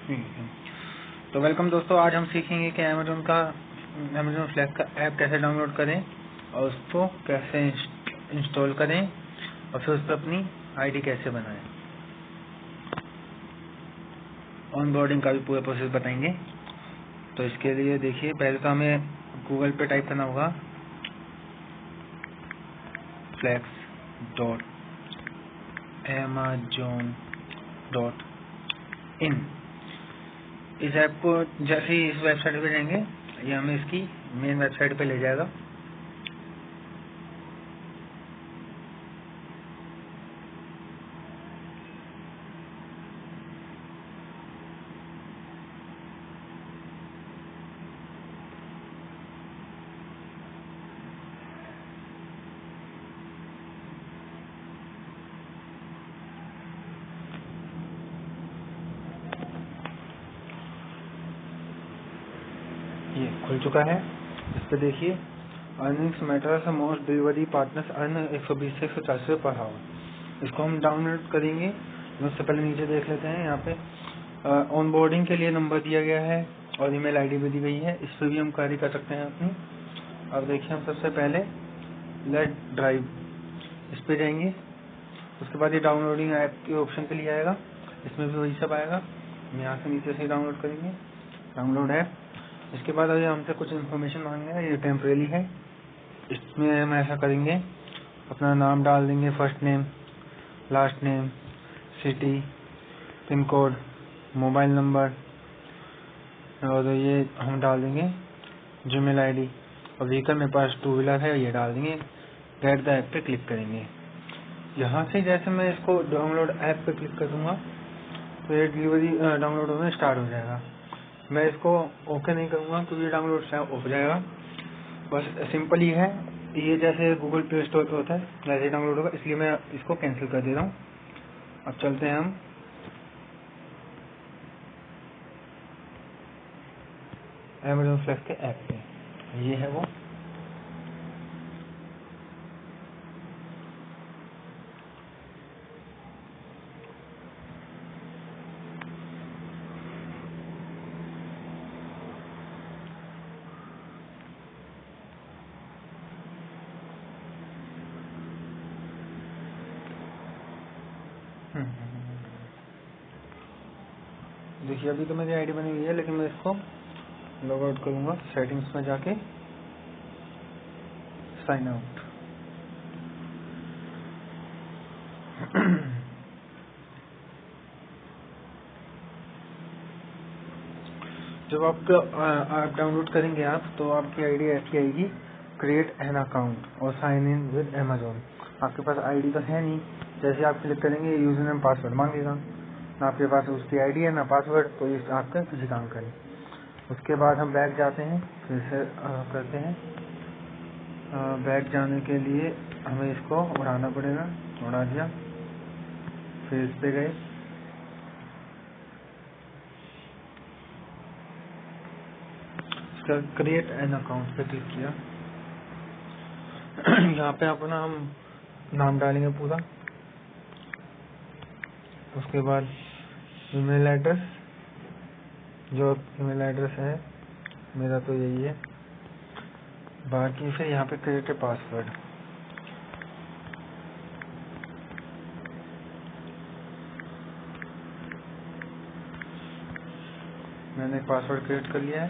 ठीक है। तो वेलकम दोस्तों, आज हम सीखेंगे कि अमेज़न फ्लैश का ऐप कैसे डाउनलोड करें और उसको कैसे इंस्टॉल करें और फिर उस पर अपनी आईडी कैसे बनाएं। ऑनबोर्डिंग का भी पूरा प्रोसेस बताएंगे। तो इसके लिए देखिए, पहले तो हमें गूगल पे टाइप करना होगा flex.amazon.in। इस ऐप को जैसे ही इस वेबसाइट पे जाएंगे, ये हमें इसकी मेन वेबसाइट पे ले जाएगा। ये खुल चुका है। इस पे देखिए, earnings matters most delivery partners earn 120 से 140 पर आवर। इसको हम डाउनलोड करेंगे। उससे पहले नीचे देख लेते हैं। यहाँ पे ऑनबोर्डिंग के लिए नंबर दिया गया है और ईमेल आईडी भी दी गई है। इस पर भी हम क्वेरी कर सकते हैं अपनी। अब देखिए, हम सबसे पहले लेट ड्राइव इस पे जाएंगे। उसके बाद ये डाउनलोडिंग ऐप के ऑप्शन के लिए आएगा। इसमें भी वही सब आएगा। हम यहाँ से नीचे से डाउनलोड करेंगे, डाउनलोड ऐप। इसके बाद अगर हमसे कुछ इन्फॉर्मेशन मांगेगा, ये टेम्परेरी है। इसमें हम ऐसा करेंगे, अपना नाम डाल देंगे, first name, last name, city, pin code, mobile number, और ये हम डाल देंगे जीमेल आईडी। और व्हीकल मेरे पास 2 व्हीलर है, ये डाल देंगे। गेट द ऐप पे क्लिक करेंगे। यहाँ से जैसे मैं इसको डाउनलोड ऐप पे क्लिक कर दूंगा तो ये डिलीवरी डाउनलोड होना स्टार्ट हो जाएगा। मैं इसको ओके नहीं करूँगा क्योंकि ये डाउनलोड हो जाएगा। बस सिंपल ही है। ये जैसे गूगल प्ले स्टोर पे होता है वैसे डाउनलोड होगा, इसलिए मैं इसको कैंसिल कर दे रहा हूँ। अब चलते हैं हम अमेज़न फ्लैश के ऐप पे। ये है वो। देखिए, अभी तो मेरी आईडी बनी हुई है, लेकिन मैं इसको लॉग आउट करूँगा सेटिंग्स में जाके, साइन आउट। जब आप डाउनलोड करेंगे तो आपकी आईडी ऐसी आएगी, क्रिएट एन अकाउंट और साइन इन विद अमेज़न। आपके पास आईडी तो है नहीं। जैसे आप क्लिक करेंगे, यूजर नेम पासवर्ड मांगेगा। ना आपके पास उसकी आईडी है ना पासवर्ड, तो ये आपका किसी काम करें। उसके बाद हम बैक जाते हैं, फिर से करते हैं। बैक जाने के लिए हमें इसको उड़ाना पड़ेगा। उड़ा दिया, फिर इस पे गए। क्रिएट एन अकाउंट पे क्लिक किया। यहाँ पे अपना हम नाम डालेंगे पूरा। उसके बाद ईमेल एड्रेस, जो ईमेल एड्रेस है मेरा तो यही है। बाकी फिर यहाँ पे क्रिएट पासवर्ड। मैंने पासवर्ड क्रिएट कर लिया है।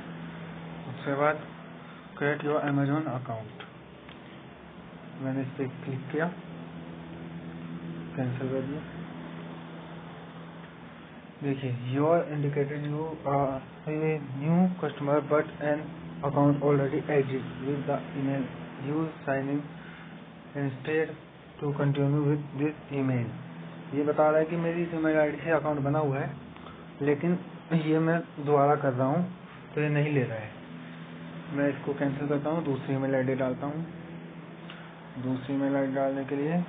उसके बाद क्रिएट योर अमेज़न अकाउंट, मैंने इस पर क्लिक किया, कैंसिल कर दिया। देखिए, your indicated you a new customer but an account already exist with the email use sign in instead to continue with this email. ये बता रहा है कि मेरी इस ईमेल आईडी से अकाउंट बना हुआ है, लेकिन ये मैं दोबारा कर रहा हूँ तो ये नहीं ले रहा है। मैं इसको कैंसिल करता हूँ, दूसरी ईमेल आईडी डालता हूँ। दूसरी ईमेल आईडी डालने के लिए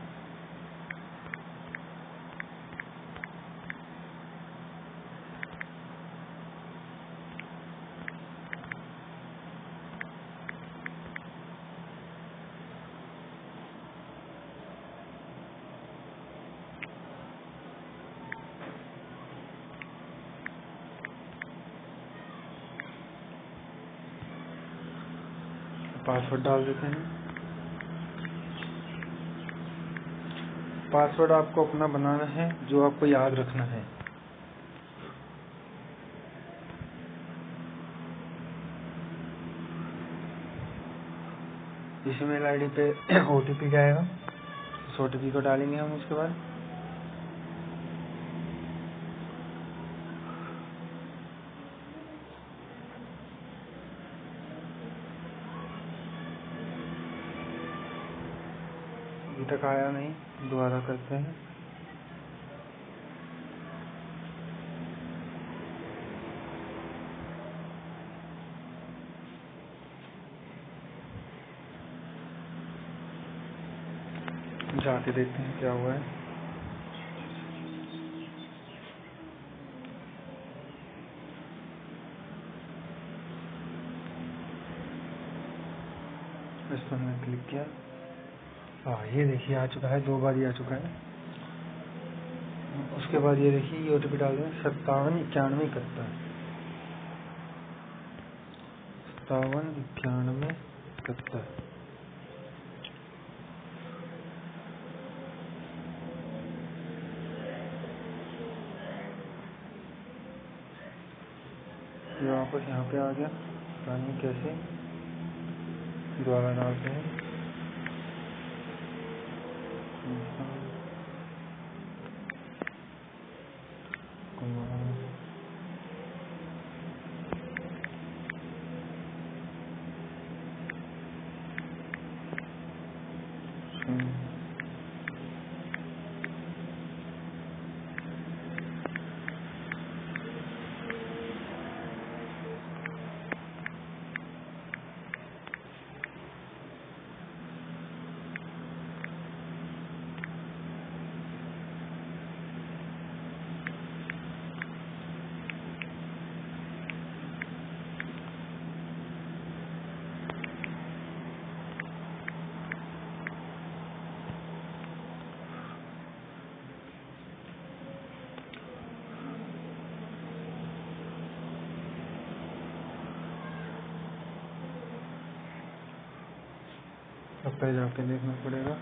पासवर्ड डाल देते हैं। पासवर्ड आपको अपना बनाना है जो आपको याद रखना है। इस ईमेल आईडी पे OTP जाएगा, उस OTP को डालेंगे हम। उसके बाद अभी तक आया नहीं, दोबारा करते हैं। जाके देखते हैं क्या हुआ है। इस पर मैंने क्लिक किया। हाँ, ये देखिए आ चुका है, 2 बार ये आ चुका है। उसके बाद ये देखिए ये OTP डाल दें 579171। 579171। ये वापस यहाँ पे आ गया, पता नहीं कैसे। दोबारा डालते हैं। अब पे जाके देखना पड़ेगा।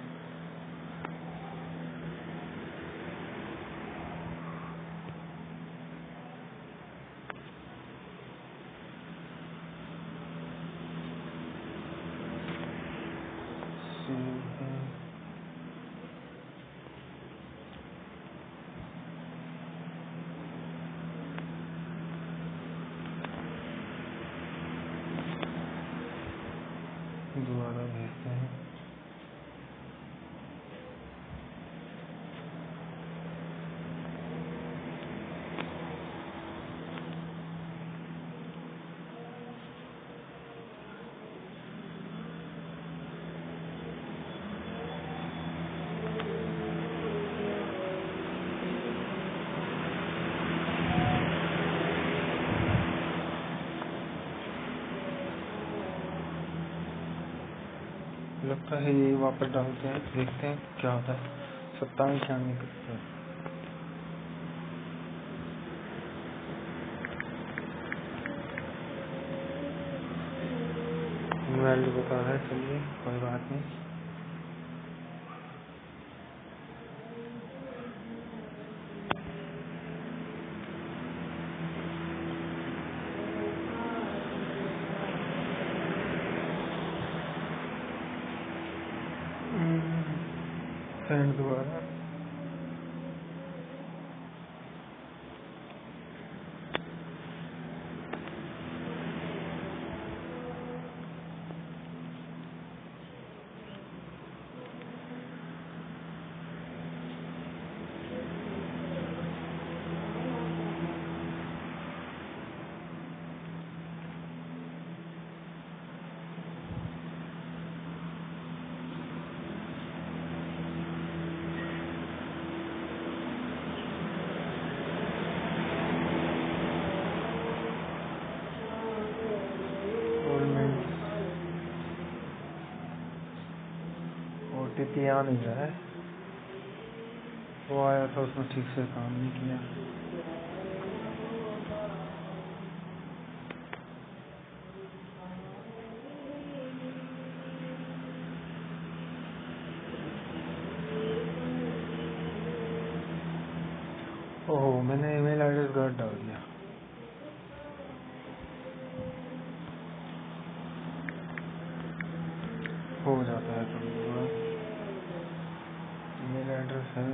दोबारा भेजते हैं। लगता है ये वापस डालते हैं, देखते हैं क्या होता है। 579171। इनवैलिड बता रहा है, चलिए कोई बात नहीं। सेंड दोबारा। OTP आ नहीं रहा है, वो आया था उसमें ठीक से काम नहीं किया। ओह, मैंने ईमेल एड्रेस गलत डाल दिया। हो जाता है कभी कभार। ईमेल एड्रेस है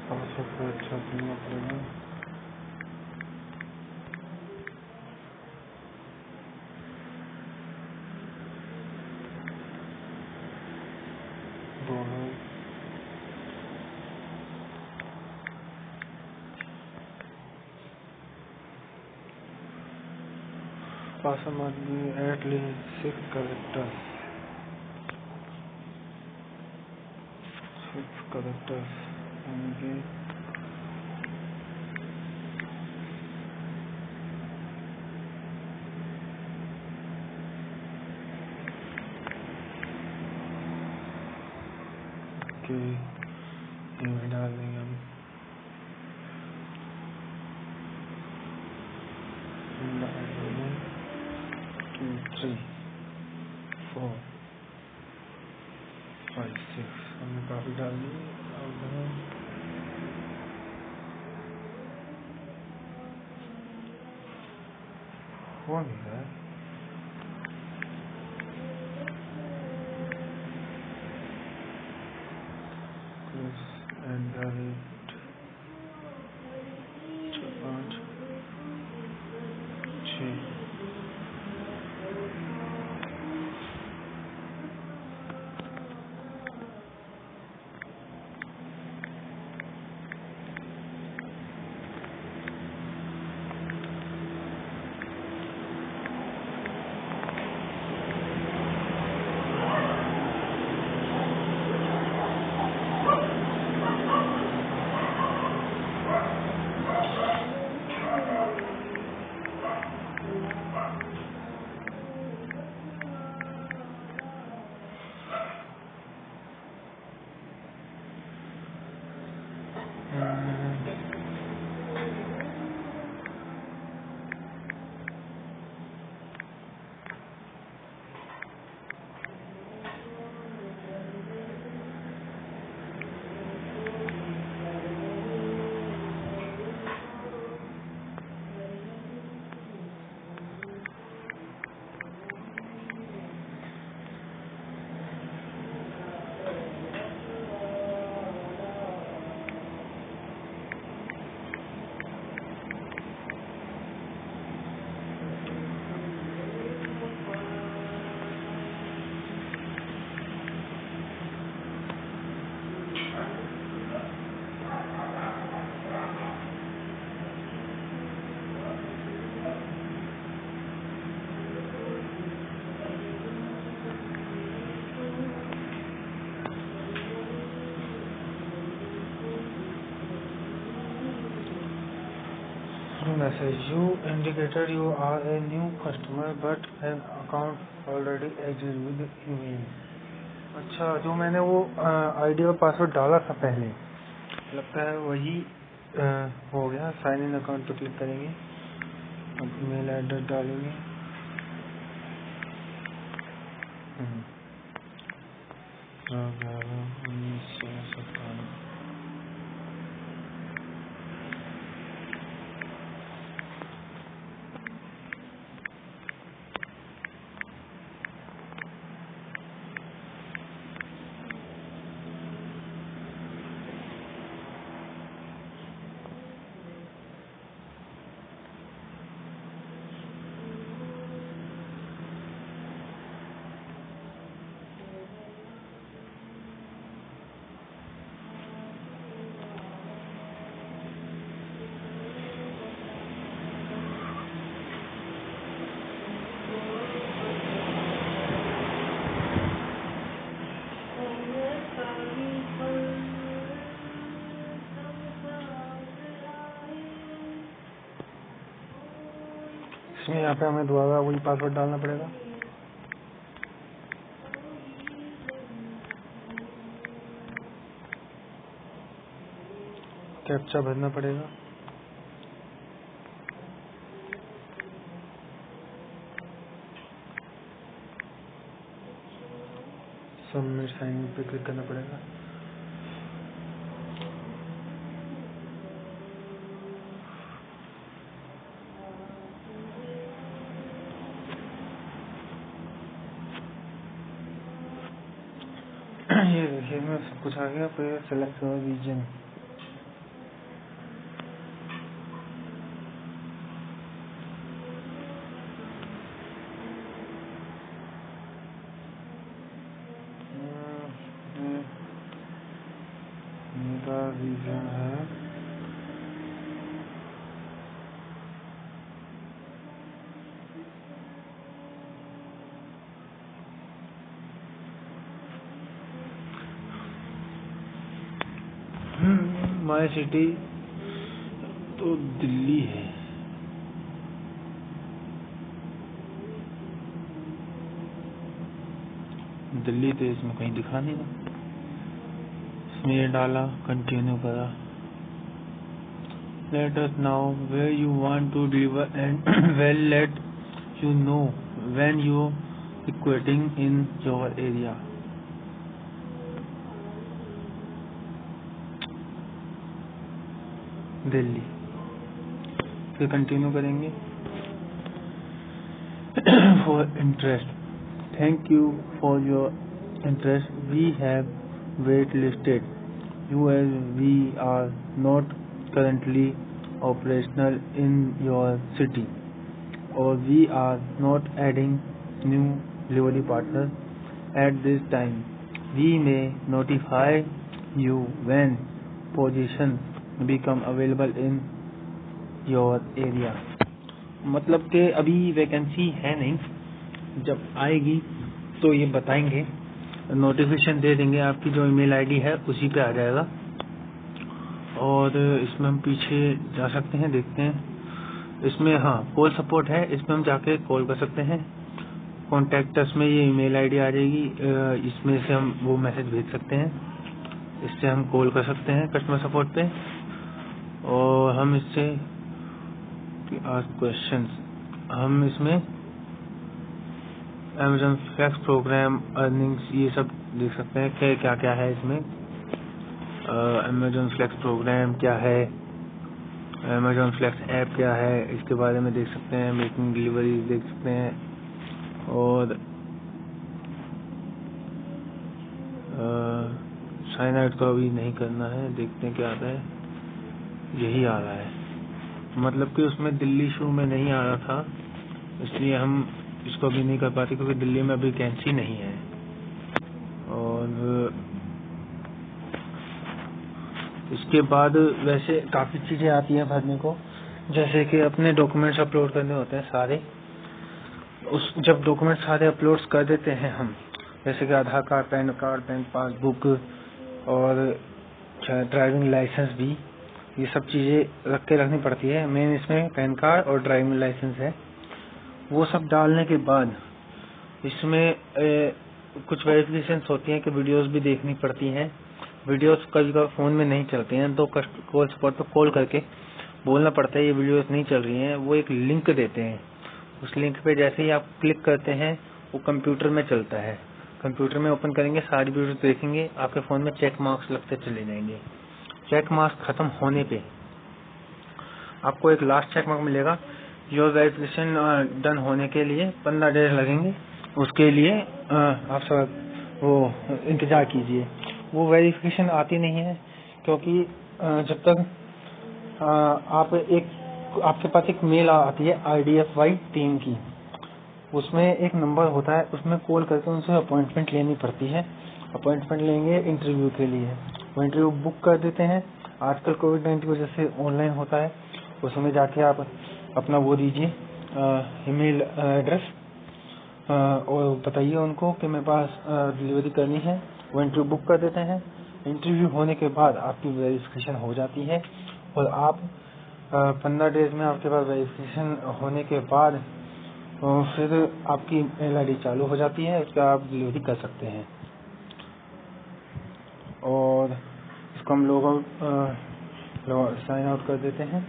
पासवर्ड अच्छा करना पड़ेगा। Password must be at least 6 characters। 6 characters होंगे। ओके, ये डाल देंगे हम। 2 3 4 5 6 हमने काफी डाल दी। अब हो नहीं रहा है। Message: you indicated you are a new customer but an account already exists with email। अच्छा, जो मैंने वो आईडी और पासवर्ड डाला था पहले, लगता है वही हो गया। साइन इन अकाउंट पे क्लिक करेंगे, अब ईमेल एड्रेस डालेंगे। 11/1997। इसमें यहाँ पे हमें दोबारा वही पासवर्ड डालना पड़ेगा। कैप्चा भरना पड़ेगा। सबमिट साइन इन पे क्लिक करना पड़ेगा। ये देखिए मैं सब कुछ आ गया। फिर सेलेक्ट रीजन, मेरा रीजन है माय सिटी तो दिल्ली है। दिल्ली तो इसमें कहीं दिखा नहीं रहा। इसमें ये डाला, कंटिन्यू करा। Let us now where you want to deliver and well let you know when you equating in your area. Delhi. फिर कंटिन्यू करेंगे। For interest, thank you for your interest, we have wait listed you as we are not currently operational in your city or we are not adding new delivery partners at this time. We may notify you when positions become available in your area. मतलब कि अभी vacancy है नहीं, जब आएगी तो ये बताएंगे, नोटिफिकेशन दे देंगे। आपकी जो ईमेल आईडी है उसी पे आ जाएगा। और इसमें हम पीछे जा सकते हैं, देखते हैं। इसमें हाँ कॉल सपोर्ट है, इसमें हम जाके कॉल कर सकते हैं। कॉन्टैक्ट अस में ये ईमेल आईडी आ जाएगी, इसमें से हम वो मैसेज भेज सकते हैं। इससे हम कॉल कर सकते हैं कस्टमर सपोर्ट पे। और हम इससे क्वेश्चंस, हम इसमें अमेज़न फ्लेक्स प्रोग्राम, अर्निंग्स, ये सब देख सकते हैं कि क्या क्या है इसमें। अमेज़न फ्लेक्स प्रोग्राम क्या है, अमेज़न फ्लेक्स ऐप क्या है, इसके बारे में देख सकते हैं। मेकिंग डिलीवरी देख सकते हैं। और साइन आउट तो अभी नहीं करना है, देखते हैं क्या आता है। यही आ रहा है, मतलब कि उसमें दिल्ली शो में नहीं आ रहा था, इसलिए हम इसको अभी नहीं कर पाते क्योंकि दिल्ली में अभी वैकेंसी नहीं है। और इसके बाद वैसे काफ़ी चीज़ें आती हैं भरने को, जैसे कि अपने डॉक्यूमेंट्स अपलोड करने होते हैं सारे। जब डॉक्यूमेंट्स सारे अपलोड्स कर देते हैं हम, जैसे कि Aadhaar card, PAN card, bank passbook और ड्राइविंग लाइसेंस भी, ये सब चीज़ें रखनी पड़ती है। मेन इसमें पैन कार्ड और ड्राइविंग लाइसेंस है। वो सब डालने के बाद इसमें कुछ वेरिफिकेशन होती हैं कि वीडियोस भी देखनी पड़ती हैं। वीडियोस कभी कभी फ़ोन में नहीं चलते हैं तो कॉल सपोर्ट पर कॉल करके बोलना पड़ता है ये वीडियोस नहीं चल रही हैं। वो एक लिंक देते हैं, उस लिंक पे जैसे ही आप क्लिक करते हैं वो कंप्यूटर में चलता है। कंप्यूटर में ओपन करेंगे, सारी वीडियोस देखेंगे, आपके फ़ोन में चेक मार्क्स लगते चले जाएंगे। चेक मार्क्स ख़त्म होने पे आपको एक लास्ट चेक मार्क मिलेगा। योर वेरिफिकेशन डन होने के लिए 15 डेज लगेंगे, उसके लिए आप सब वो इंतज़ार कीजिए। वो वेरिफिकेशन आती नहीं है क्योंकि जब तक आपके पास एक मेल आती है IDFY टीम की, उसमें एक नंबर होता है, उसमें कॉल करके उनसे अपॉइंटमेंट लेनी पड़ती है। अपॉइंटमेंट लेंगे इंटरव्यू के लिए, वो इंटरव्यू बुक कर देते हैं। आजकल कोविड-19 की वजह से ऑनलाइन होता है, उसमें जाके आप अपना वो दीजिए ईमेल एड्रेस और बताइए उनको कि मेरे पास डिलीवरी करनी है। वो इंटरव्यू बुक कर देते हैं। इंटरव्यू होने के बाद आपकी वेरिफिकेशन हो जाती है और आप 15 डेज में आपके पास वेरिफिकेशन होने के बाद और फिर आपकी मेल आईडी चालू हो जाती है, उसका आप डिलीवरी कर सकते हैं। और इसको हम लॉग आउट साइन आउट कर देते हैं।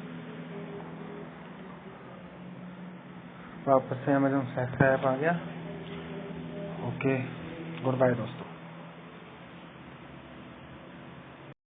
वापस से अमेज़न फ्लैश ऐप आ गया। ओके, गुड बाय दोस्तों।